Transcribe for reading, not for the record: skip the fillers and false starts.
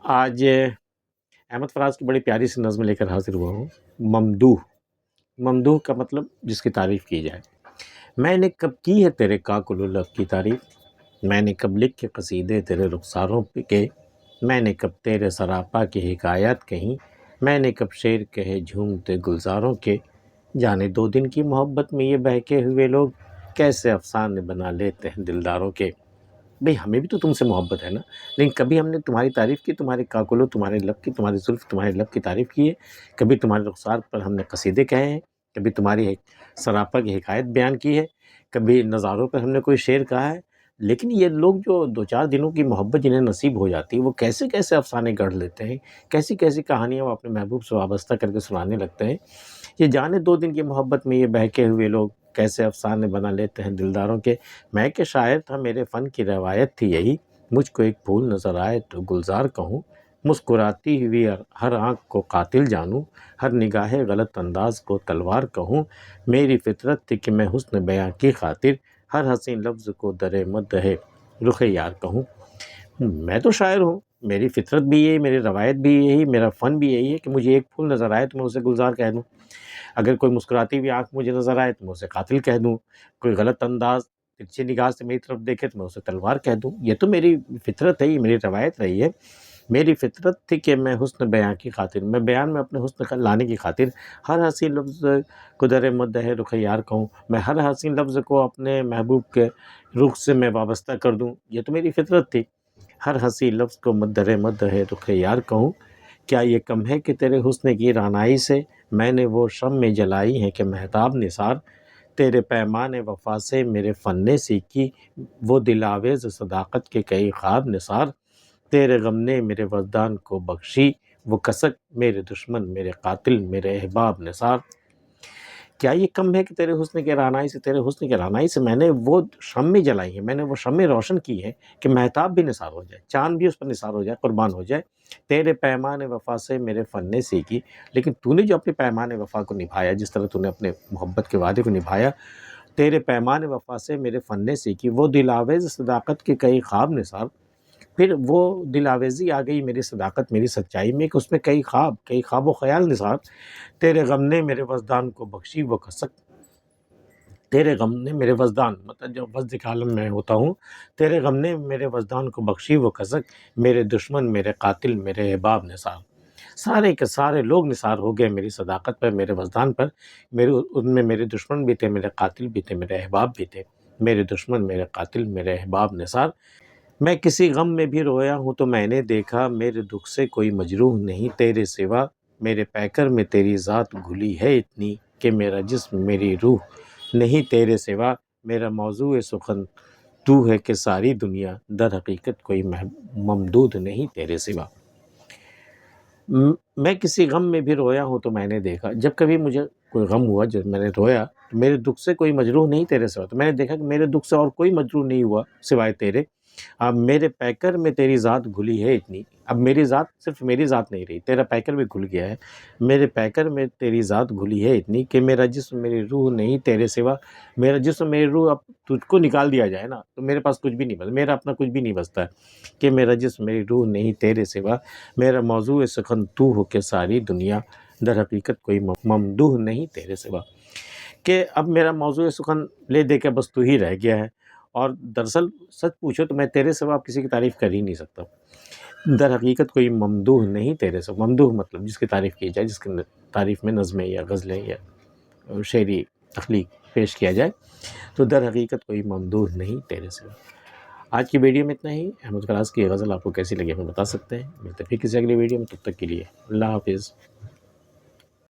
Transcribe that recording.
آج احمد فراز کی بڑی پیاری سی نظم لے کر حاضر ہوا ہوں۔ ممدوح، ممدوح کا مطلب جس کی تعریف کی جائے۔ میں نے کب کی ہے تیرے کاکل و لب کی تعریف، میں نے کب لکھ کے قصیدے تیرے رخساروں کے، میں نے کب تیرے سراپا کی حکایات کہیں، میں نے کب شعر کہے جھومتے گلزاروں کے، جانے دو دن کی محبت میں یہ بہکے ہوئے لوگ کیسے افسانے بنا لیتے ہیں دلداروں کے۔ بھئی ہمیں بھی تو تم سے محبت ہے نا، لیکن کبھی ہم نے تمہاری تعریف کی، تمہارے کاکلو، تمہارے لب کی، تمہاری زلف، تمہارے لب کی تعریف کی ہے، کبھی تمہارے رخسار پر ہم نے قصیدے کہے ہیں، کبھی تمہاری سراپا کی حکایت بیان کی ہے، کبھی نظاروں پر ہم نے کوئی شعر کہا ہے۔ لیکن یہ لوگ جو دو چار دنوں کی محبت جنہیں نصیب ہو جاتی ہے، وہ کیسے کیسے افسانے گڑھ لیتے ہیں، کیسی کیسی کہانیاں وہ اپنے محبوب سے وابستہ کر کے سنانے لگتے ہیں۔ یہ جانے دو دن کی محبت میں یہ بہکے ہوئے لوگ کیسے افسانے بنا لیتے ہیں دلداروں کے۔ میں کہ شاعر تھا، میرے فن کی روایت تھی یہی، مجھ کو ایک پھول نظر آئے تو گلزار کہوں، مسکراتی ہوئی ہر آنکھ کو قاتل جانوں، ہر نگاہ غلط انداز کو تلوار کہوں، میری فطرت تھی کہ میں حسن بیاں کی خاطر ہر حسین لفظ کو در مدح رخ یار کہوں۔ میں تو شاعر ہوں، میری فطرت بھی یہی، میری روایت بھی یہی، میرا فن بھی یہی ہے کہ مجھے ایک پھول نظر آئے تو میں اسے گلزار کہہ دوں، اگر کوئی مسکراتی ہوئی آنکھ مجھے نظر آئے تو میں اسے قاتل کہہ دوں، کوئی غلط انداز ترچھی نگاہ سے میری طرف دیکھے تو میں اسے تلوار کہہ دوں۔ یہ تو میری فطرت ہے، یہ میری روایت رہی ہے۔ میری فطرت تھی کہ میں حسن بیاں کی خاطر، میں بیان میں اپنے حسن لانے کی خاطر ہر حسین لفظ کو در مدح رخ یار کہوں، میں ہر حسین لفظ کو اپنے محبوب کے رخ سے میں وابستہ کر دوں، یہ تو میری فطرت تھی۔ ہر حسین لفظ کو در مدح رخ یار کہوں، کیا یہ کم ہے کہ تیرے حسن کی رعنائی سے میں نے وہ شمع جلائی ہیں کہ مہتاب نثار، تیرے پیمان وفا سے میرے فن نے سیکھی وہ دل آویز صداقت کے کئی خواب نثار، تیرے غم نے میرے وجدان کو بخشی وہ کسک میرے دشمن میرے قاتل میرے احباب نثار۔ کیا یہ کم ہے کہ تیرے حسن کے رعنائی سے، تیرے حسن کے رعنائی سے میں نے وہ شمع جلائی ہیں، میں نے وہ شمع روشن کی ہے کہ مہتاب بھی نثار ہو جائے، چاند بھی اس پر نثار ہو جائے، قربان ہو جائے۔ تیرے پیمان وفا سے میرے فن نے سیکھی، لیکن تو نے جو اپنے پیمان وفا کو نبھایا، جس طرح تو نے اپنے محبت کے وعدے کو نبھایا، تیرے پیمان وفا سے میرے فن نے سیکھی وہ دل آویز صداقت کے کئی خواب نثار، پھر وہ دل آویزی آ گئی میری صداقت میری سچائی میں کہ اس میں کئی خواب و خیال نثار، تیرے غم نے میرے وجدان کو بخشی وہ کسک، تیرے غم نے میرے وجدان مطلب جب وجد کے عالم میں ہوتا ہوں، تیرے غم نے میرے وجدان کو بخشی وہ کسک میرے دشمن میرے قاتل میرے احباب نثار۔ سارے کے سارے لوگ نثار ہو گئے میری صداقت پر، میرے وجدان پر، ان میں میرے دشمن بھی تھے، میرے قاتل بھی تھے، میرے احباب بھی تھے، میرے دشمن میرے قاتل میرے احباب نثار۔ میں کسی غم میں بھی رویا ہوں تو میں نے دیکھا میرے دکھ سے کوئی مجروح نہیں تیرے سوا، میرے پیکر میں تیری ذات گھلی ہے اتنی کہ میرا جسم میری روح نہیں تیرے سوا، میرا موضوع سخن تو ہے کہ ساری دنیا در حقیقت کوئی ممدود نہیں تیرے سوا۔ میں کسی غم میں بھی رویا ہوں تو میں نے دیکھا، جب کبھی مجھے کوئی غم ہوا، جب میں نے رویا تو میرے دکھ سے کوئی مجروح نہیں تیرے سوا، تو میں نے دیکھا کہ میرے دکھ سے اور کوئی مجروح نہیں ہوا سوائے تیرے۔ اب میرے پیکر میں تیری ذات گھلی ہے اتنی، اب میری ذات صرف میری ذات نہیں رہی، تیرا پیکر بھی گھل گیا ہے، میرے پیکر میں تیری ذات گھلی ہے اتنی کہ میرا جسم میری روح نہیں تیرے سوا، میرا جسم میری روح اب تجھ کو نکال دیا جائے نا تو میرے پاس کچھ بھی نہیں بچتا، میرا اپنا کچھ بھی نہیں بچتا ہے کہ میرا جسم میری روح نہیں تیرے سوا، میرا موضوع سخن تو ہو کہ ساری دنیا در حقیقت کوئی ممدوح نہیں تیرے سوا، کہ اب میرا موضوع سخن لے دے کے بس تو ہی رہ گیا ہے، اور دراصل سچ پوچھو تو میں تیرے سوا اب کسی کی تعریف کر ہی نہیں سکتا، در حقیقت کوئی ممدوح نہیں تیرے سوا۔ ممدوح مطلب جس کی تعریف کی جائے، جس کی تعریف میں نظمیں یا غزلیں یا شعری تخلیق پیش کیا جائے، تو در حقیقت کوئی ممدوح نہیں تیرے سوا۔ آج کی ویڈیو میں اتنا ہی۔ احمد فراز کی غزل آپ کو کیسی لگی ہمیں بتا سکتے ہیں، ملتے پھر کسی اگلی ویڈیو میں، تب تک کے لیے اللہ حافظ۔